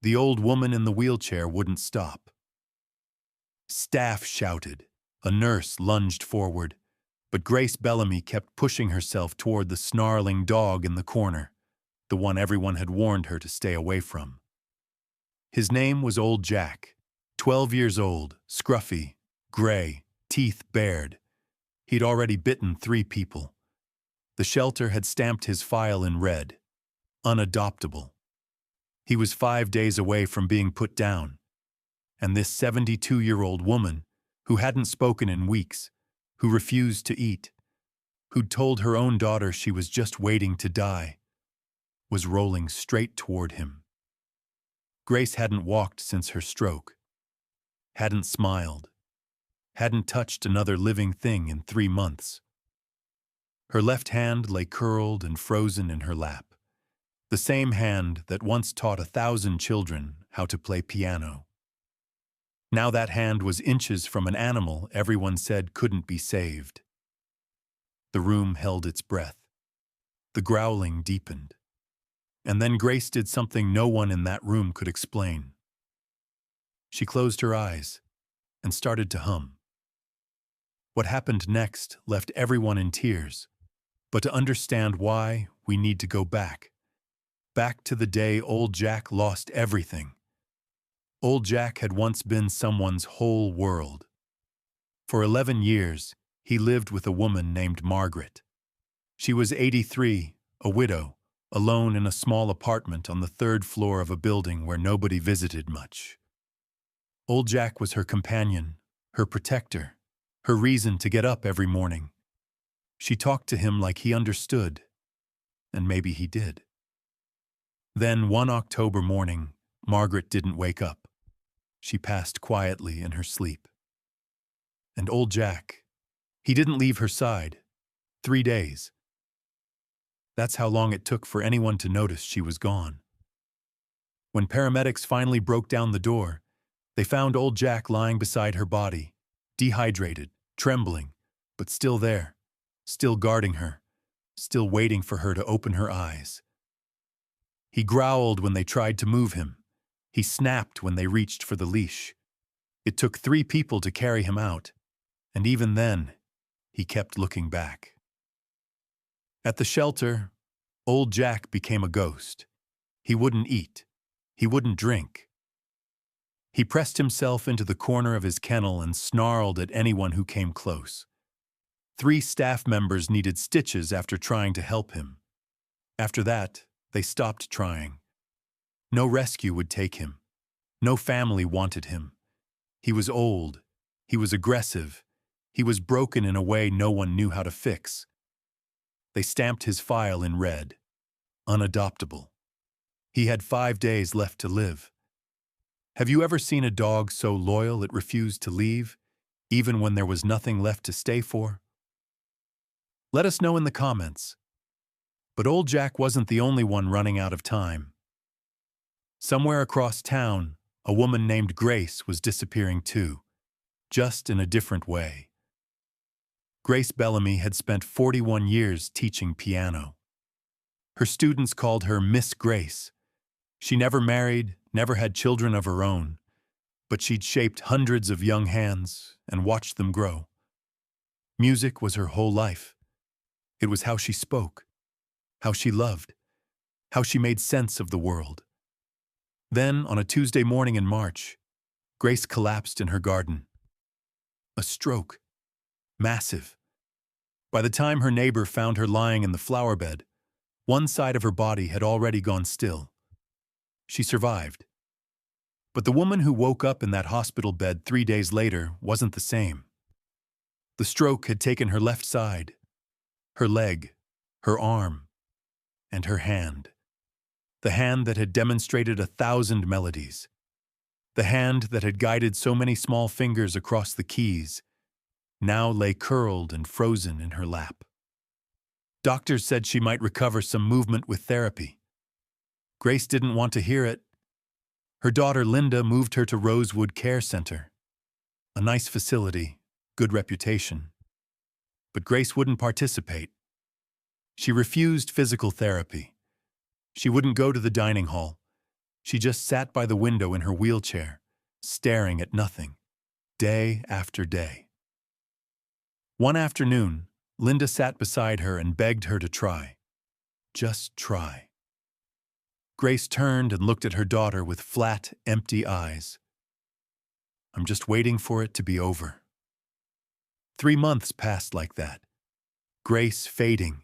The old woman in the wheelchair wouldn't stop. Staff shouted. A nurse lunged forward, but Grace Bellamy kept pushing herself toward the snarling dog in the corner, the one everyone had warned her to stay away from. His name was Old Jack, 12 years old, scruffy, gray, teeth bared. He'd already bitten 3 people. The shelter had stamped his file in red, unadoptable. He was 5 days away from being put down, and this 72-year-old woman, who hadn't spoken in weeks, who refused to eat, who'd told her own daughter she was just waiting to die, was rolling straight toward him. Grace hadn't walked since her stroke, hadn't smiled, hadn't touched another living thing in 3 months. Her left hand lay curled and frozen in her lap, the same hand that once taught 1,000 children how to play piano. Now that hand was inches from an animal everyone said couldn't be saved. The room held its breath. The growling deepened. And then Grace did something no one in that room could explain. She closed her eyes and started to hum. What happened next left everyone in tears, but to understand why, we need to go back. Back to the day Old Jack lost everything. Old Jack had once been someone's whole world. For 11 years, he lived with a woman named Margaret. She was 83, a widow, alone in a small apartment on the 3rd floor of a building where nobody visited much. Old Jack was her companion, her protector, her reason to get up every morning. She talked to him like he understood, and maybe he did. Then one October morning, Margaret didn't wake up. She passed quietly in her sleep. And Old Jack, he didn't leave her side. 3 days. That's how long it took for anyone to notice she was gone. When paramedics finally broke down the door, they found Old Jack lying beside her body, dehydrated, trembling, but still there, still guarding her, still waiting for her to open her eyes. He growled when they tried to move him. He snapped when they reached for the leash. It took 3 people to carry him out, and even then, he kept looking back. At the shelter, Old Jack became a ghost. He wouldn't eat. He wouldn't drink. He pressed himself into the corner of his kennel and snarled at anyone who came close. 3 staff members needed stitches after trying to help him. After that, they stopped trying. No rescue would take him. No family wanted him. He was old. He was aggressive. He was broken in a way no one knew how to fix. They stamped his file in red. Unadoptable. He had 5 days left to live. Have you ever seen a dog so loyal it refused to leave, even when there was nothing left to stay for? Let us know in the comments. But Old Jack wasn't the only one running out of time. Somewhere across town, a woman named Grace was disappearing too, just in a different way. Grace Bellamy had spent 41 years teaching piano. Her students called her Miss Grace. She never married, never had children of her own, but she'd shaped hundreds of young hands and watched them grow. Music was her whole life. It was how she spoke, how she loved, how she made sense of the world. Then, on a Tuesday morning in March, Grace collapsed in her garden. A stroke. Massive. By the time her neighbor found her lying in the flower bed, one side of her body had already gone still. She survived. But the woman who woke up in that hospital bed 3 days later wasn't the same. The stroke had taken her left side, her leg, her arm, and her hand. The hand that had demonstrated 1,000 melodies. The hand that had guided so many small fingers across the keys, now lay curled and frozen in her lap. Doctors said she might recover some movement with therapy. Grace didn't want to hear it. Her daughter Linda moved her to Rosewood Care Center. A nice facility, good reputation. But Grace wouldn't participate. She refused physical therapy. She wouldn't go to the dining hall. She just sat by the window in her wheelchair, staring at nothing, day after day. One afternoon, Linda sat beside her and begged her to try. Just try. Grace turned and looked at her daughter with flat, empty eyes. I'm just waiting for it to be over. 3 months passed like that. Grace fading,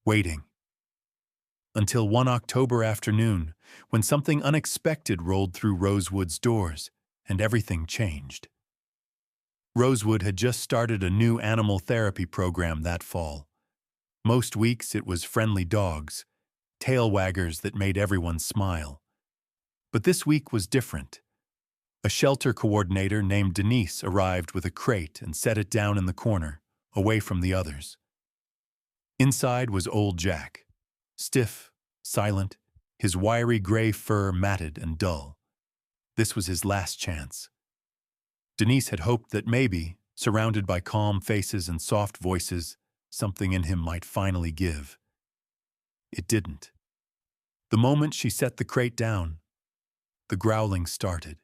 waiting. Until one October afternoon, when something unexpected rolled through Rosewood's doors, and everything changed. Rosewood had just started a new animal therapy program that fall. Most weeks it was friendly dogs, tail waggers that made everyone smile. But this week was different. A shelter coordinator named Denise arrived with a crate and set it down in the corner, away from the others. Inside was old Jack, stiff, silent, his wiry gray fur matted and dull. This was his last chance. Denise had hoped that maybe, surrounded by calm faces and soft voices, something in him might finally give. It didn't. The moment she set the crate down, the growling started.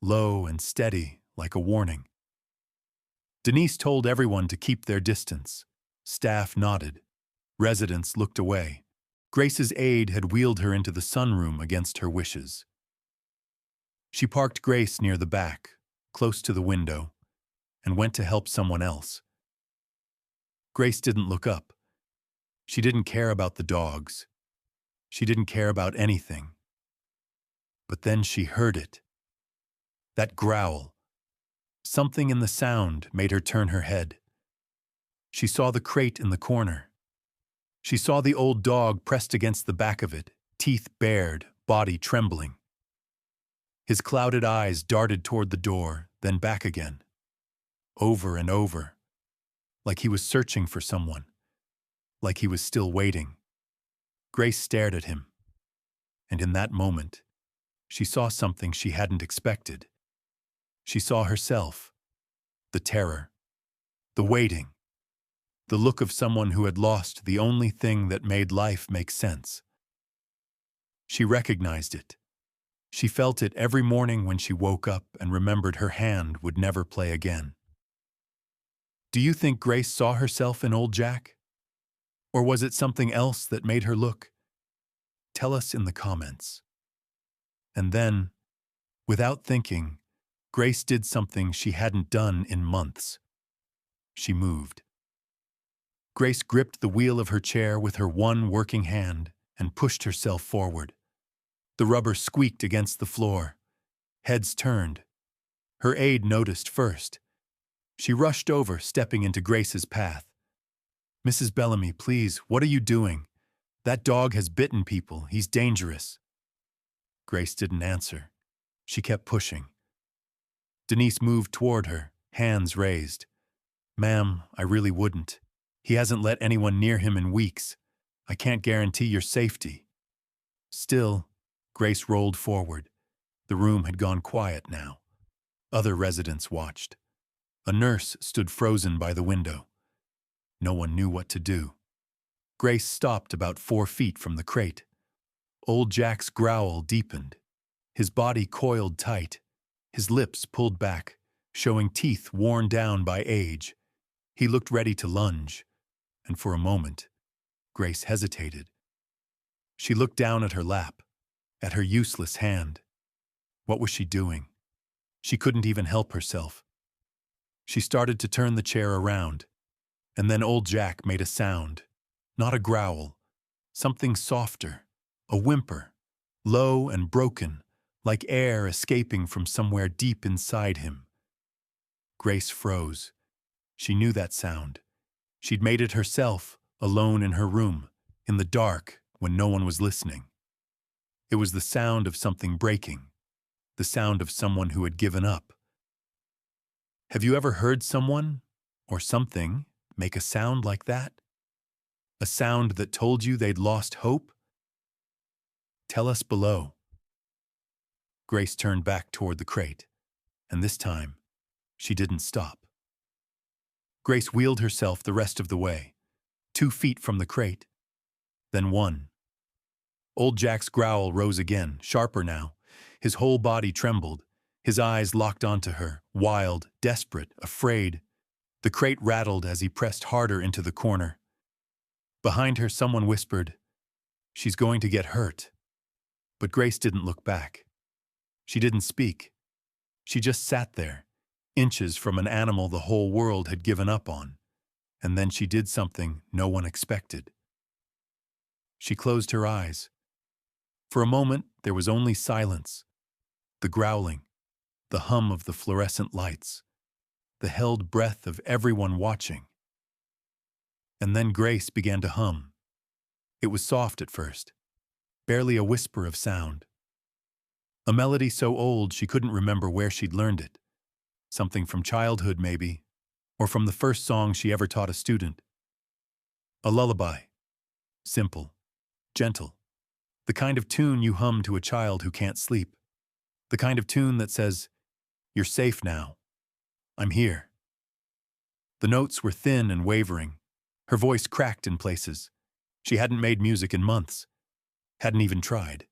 Low and steady, like a warning. Denise told everyone to keep their distance. Staff nodded. Residents looked away. Grace's aide had wheeled her into the sunroom against her wishes. She parked Grace near the back, close to the window, and went to help someone else. Grace didn't look up. She didn't care about the dogs. She didn't care about anything. But then she heard it. That growl. Something in the sound made her turn her head. She saw the crate in the corner. She saw the old dog pressed against the back of it, teeth bared, body trembling. His clouded eyes darted toward the door, then back again. Over and over. Like he was searching for someone. Like he was still waiting. Grace stared at him. And in that moment, she saw something she hadn't expected. She saw herself. The terror. The waiting. The look of someone who had lost the only thing that made life make sense. She recognized it. She felt it every morning when she woke up and remembered her hand would never play again. Do you think Grace saw herself in old Jack? Or was it something else that made her look? Tell us in the comments. And then, without thinking, Grace did something she hadn't done in months. She moved. Grace gripped the wheel of her chair with her one working hand and pushed herself forward. The rubber squeaked against the floor. Heads turned. Her aide noticed first. She rushed over, stepping into Grace's path. Mrs. Bellamy, please, what are you doing? That dog has bitten people. He's dangerous. Grace didn't answer. She kept pushing. Denise moved toward her, hands raised. Ma'am, I really wouldn't. He hasn't let anyone near him in weeks. I can't guarantee your safety. Still, Grace rolled forward. The room had gone quiet now. Other residents watched. A nurse stood frozen by the window. No one knew what to do. Grace stopped about 4 feet from the crate. Old Jack's growl deepened. His body coiled tight. His lips pulled back, showing teeth worn down by age. He looked ready to lunge. And for a moment, Grace hesitated. She looked down at her lap, at her useless hand. What was she doing? She couldn't even help herself. She started to turn the chair around, and then old Jack made a sound. Not a growl, something softer, a whimper, low and broken, like air escaping from somewhere deep inside him. Grace froze. She knew that sound. She'd made it herself, alone in her room, in the dark, when no one was listening. It was the sound of something breaking, the sound of someone who had given up. Have you ever heard someone, or something, make a sound like that? A sound that told you they'd lost hope? Tell us below. Grace turned back toward the crate, and this time, she didn't stop. Grace wheeled herself the rest of the way, 2 feet from the crate, then 1, Old Jack's growl rose again, sharper now. His whole body trembled. His eyes locked onto her, wild, desperate, afraid. The crate rattled as he pressed harder into the corner. Behind her, someone whispered, "She's going to get hurt." But Grace didn't look back. She didn't speak. She just sat there, inches from an animal the whole world had given up on. And then she did something no one expected. She closed her eyes. For a moment, there was only silence. The growling, the hum of the fluorescent lights, the held breath of everyone watching. And then Grace began to hum. It was soft at first, barely a whisper of sound. A melody so old she couldn't remember where she'd learned it. Something from childhood, maybe, or from the first song she ever taught a student. A lullaby. Simple, gentle. The kind of tune you hum to a child who can't sleep. The kind of tune that says, "You're safe now. I'm here." The notes were thin and wavering. Her voice cracked in places. She hadn't made music in months. Hadn't even tried.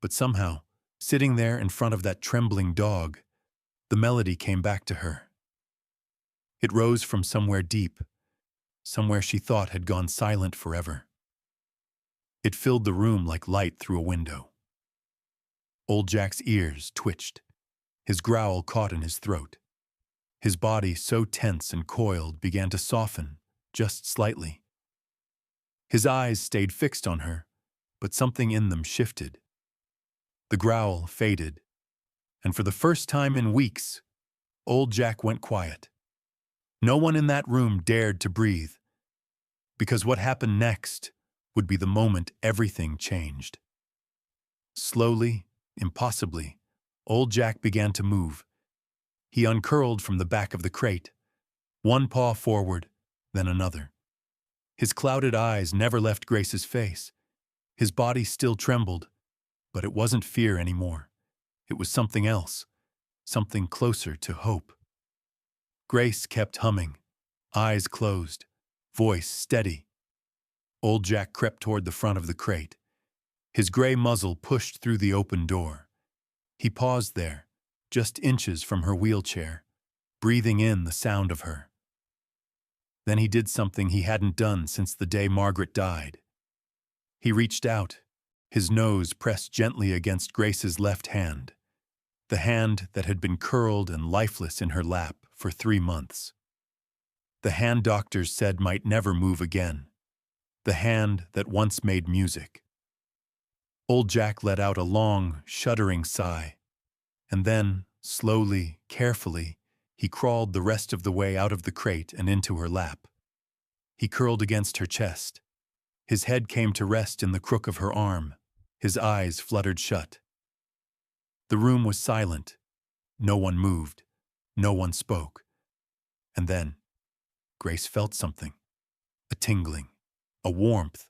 But somehow, sitting there in front of that trembling dog, the melody came back to her. It rose from somewhere deep, somewhere she thought had gone silent forever. It filled the room like light through a window. Old Jack's ears twitched. His growl caught in his throat. His body, so tense and coiled, began to soften, just slightly. His eyes stayed fixed on her, but something in them shifted. The growl faded, and for the first time in weeks, Old Jack went quiet. No one in that room dared to breathe, because what happened next would be the moment everything changed. Slowly, impossibly, Old Jack began to move. He uncurled from the back of the crate, one paw forward, then another. His clouded eyes never left Grace's face. His body still trembled, but it wasn't fear anymore. It was something else, something closer to hope. Grace kept humming, eyes closed, voice steady. Old Jack crept toward the front of the crate. His gray muzzle pushed through the open door. He paused there, just inches from her wheelchair, breathing in the sound of her. Then he did something he hadn't done since the day Margaret died. He reached out, his nose pressed gently against Grace's left hand, the hand that had been curled and lifeless in her lap for 3 months. The hand doctors said might never move again. The hand that once made music. Old Jack let out a long, shuddering sigh, and then, slowly, carefully, he crawled the rest of the way out of the crate and into her lap. He curled against her chest. His head came to rest in the crook of her arm. His eyes fluttered shut. The room was silent. No one moved. No one spoke. And then, Grace felt something. A tingling. A warmth,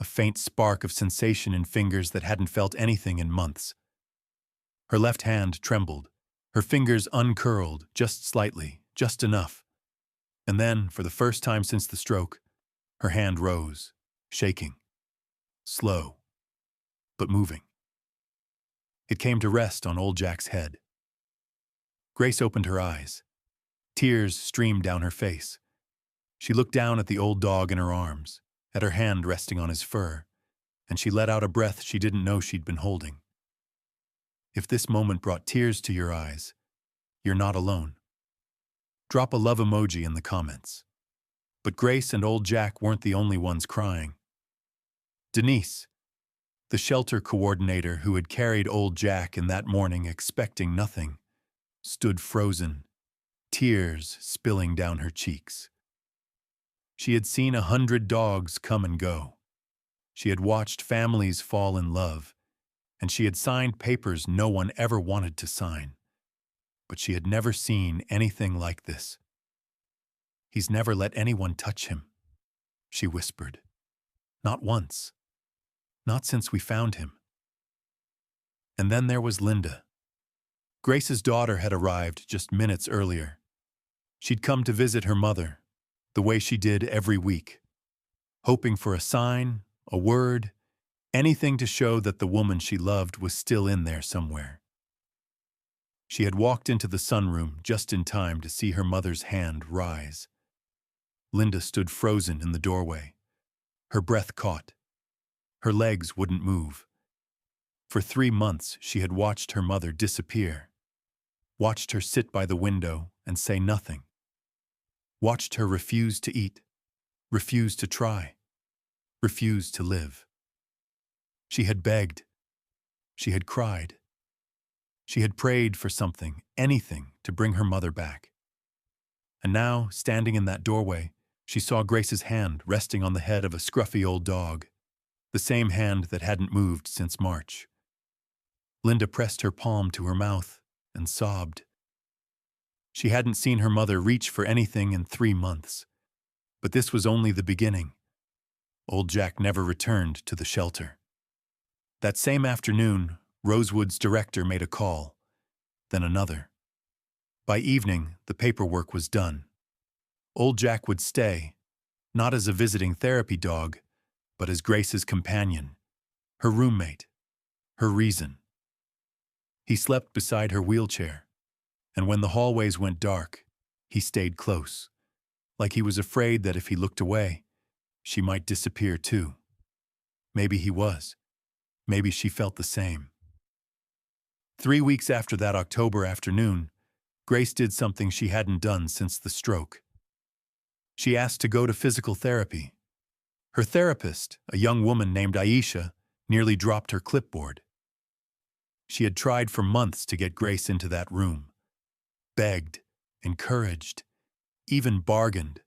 a faint spark of sensation in fingers that hadn't felt anything in months. Her left hand trembled, her fingers uncurled, just slightly, just enough. And then, for the first time since the stroke, her hand rose, shaking, slow, but moving. It came to rest on Old Jack's head. Grace opened her eyes. Tears streamed down her face. She looked down at the old dog in her arms, at her hand resting on his fur, and she let out a breath she didn't know she'd been holding. If this moment brought tears to your eyes, you're not alone. Drop a love emoji in the comments. But Grace and Old Jack weren't the only ones crying. Denise, the shelter coordinator who had carried Old Jack in that morning expecting nothing, stood frozen, tears spilling down her cheeks. She had seen 100 dogs come and go. She had watched families fall in love, and she had signed papers no one ever wanted to sign. But she had never seen anything like this. "He's never let anyone touch him," she whispered. "Not once. Not since we found him." And then there was Linda. Grace's daughter had arrived just minutes earlier. She'd come to visit her mother, the way she did every week, hoping for a sign, a word, Anything to show that the woman she loved was still in there somewhere. She had walked into the sunroom just in time to see her mother's hand rise. Linda stood frozen in the doorway. Her breath caught. Her legs wouldn't move. For 3 months, she had watched her mother disappear. Watched her sit by the window and say nothing. Watched her refuse to eat, refuse to try, refuse to live. She had begged. She had cried. She had prayed for something, anything, to bring her mother back. And now, standing in that doorway, she saw Grace's hand resting on the head of a scruffy old dog, the same hand that hadn't moved since March. Linda pressed her palm to her mouth and sobbed. She hadn't seen her mother reach for anything in 3 months, but this was only the beginning. Old Jack never returned to the shelter. That same afternoon, Rosewood's director made a call, then another. By evening, the paperwork was done. Old Jack would stay, not as a visiting therapy dog, but as Grace's companion, her roommate, her reason. He slept beside her wheelchair, and when the hallways went dark, he stayed close, like he was afraid that if he looked away, she might disappear too. Maybe he was. Maybe she felt the same. 3 weeks after that October afternoon, Grace did something she hadn't done since the stroke. She asked to go to physical therapy. Her therapist, a young woman named Aisha, nearly dropped her clipboard. She had tried for months to get Grace into that room. Begged, encouraged, even bargained.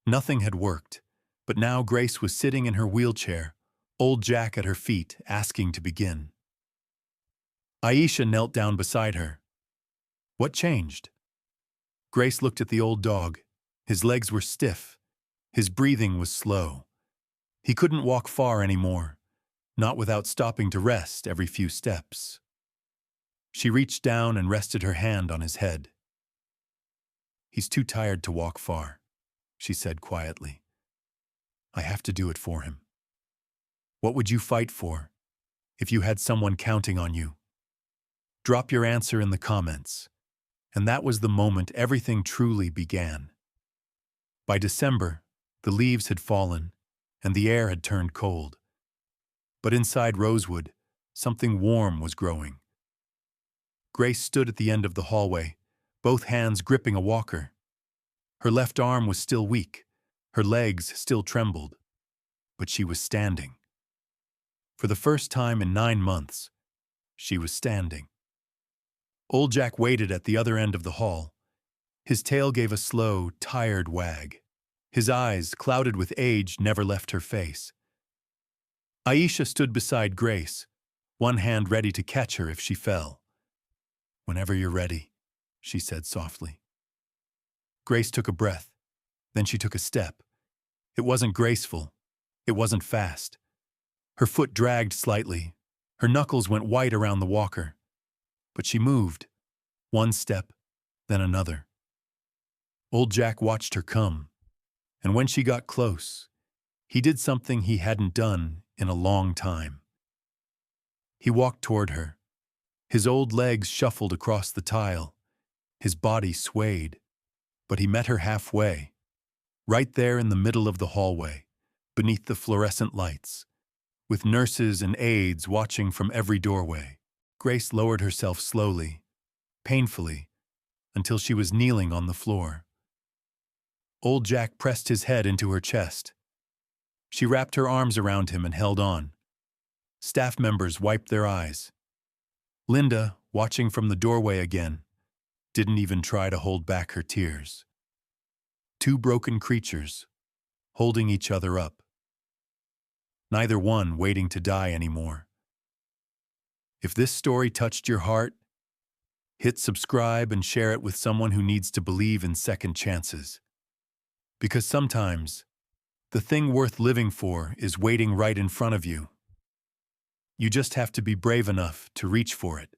Nothing had worked, but now Grace was sitting in her wheelchair, old Jack at her feet, asking to begin. Aisha knelt down beside her. What changed? Grace looked at the old dog. His legs were stiff. His breathing was slow. He couldn't walk far anymore, not without stopping to rest every few steps. She reached down and rested her hand on his head. He's too tired to walk far, she said quietly. I have to do it for him. What would you fight for if you had someone counting on you? Drop your answer in the comments. And that was the moment everything truly began. By December, the leaves had fallen and the air had turned cold. But inside Rosewood, something warm was growing. Grace stood at the end of the hallway, both hands gripping a walker. Her left arm was still weak, her legs still trembled, but she was standing. For the first time in 9 months, she was standing. Old Jack waited at the other end of the hall. His tail gave a slow, tired wag. His eyes, clouded with age, never left her face. Aisha stood beside Grace, one hand ready to catch her if she fell. Whenever you're ready, she said softly. Grace took a breath. Then she took a step. It wasn't graceful. It wasn't fast. Her foot dragged slightly. Her knuckles went white around the walker. But she moved. One step, then another. Old Jack watched her come. And when she got close, he did something he hadn't done in a long time. He walked toward her. His old legs shuffled across the tile. His body swayed. But he met her halfway, right there in the middle of the hallway, beneath the fluorescent lights, with nurses and aides watching from every doorway. Grace lowered herself slowly, painfully, until she was kneeling on the floor. Old Jack pressed his head into her chest. She wrapped her arms around him and held on. Staff members wiped their eyes. Linda, watching from the doorway again, didn't even try to hold back her tears. 2 broken creatures, holding each other up. Neither one waiting to die anymore. If this story touched your heart, hit subscribe and share it with someone who needs to believe in second chances. Because sometimes, the thing worth living for is waiting right in front of you. You just have to be brave enough to reach for it.